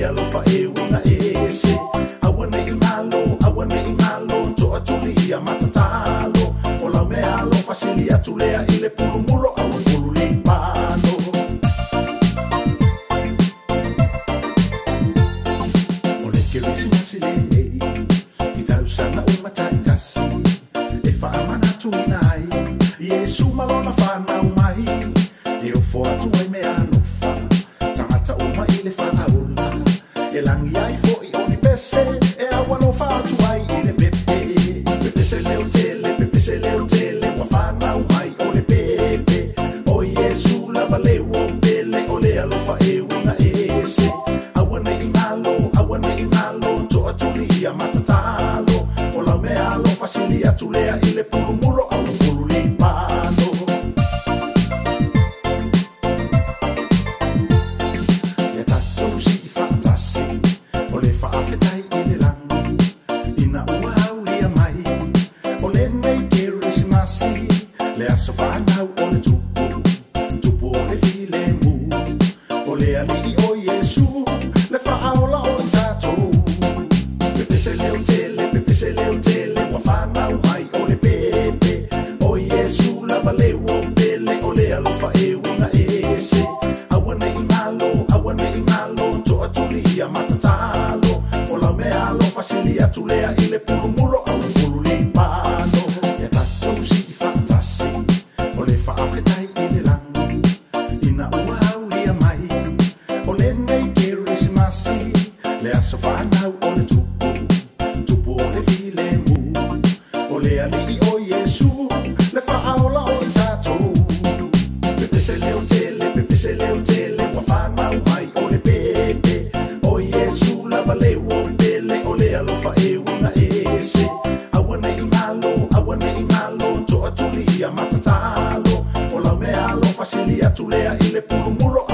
alofa e winga ese. Awane imalo, to atulia matatalo. Ola me alofa sili atulea ile pulumulo awe pululipano. Ole kerisi masilene, itausana umata itasi. Efa amana tuinai, Yesu malona fana umai. Eu for tu ai me anofa, tangata uma ile fa aula. Elangi ai fo I oni pese, e awa no fa tu ai ile pepe. Pepe se leo tele, wafana umai ole pepe. O Yesu lava lewo bele, ole alofa e winga ese. Awane imalo, to atulia matatalo. Ola me alofa sili atulea ile pulumulo alu pululipano. So find out on the tupu ole file mu ole ali o Yesu le fa aula o tato pepe se leo tele wa fana umai ole pepe o Yesu la vale wo bele ole alofa e winga ese awane imalo to atulia matatalo ola me alofa sili atulea ile pulumulo au pululipano ya tato si fantasi ole fa afetai ile langu ina uaulia mai ole nei kerismasi le asofana ole tupu ole file mu ole ali o Yesu le fa aula o tato pepe se leo tele wafana umai ole pepe o Yesu la vale wo bele ole alofa e winga ese awane imalo to atulia matatalo ola me alofa sili atulea ile pulumulo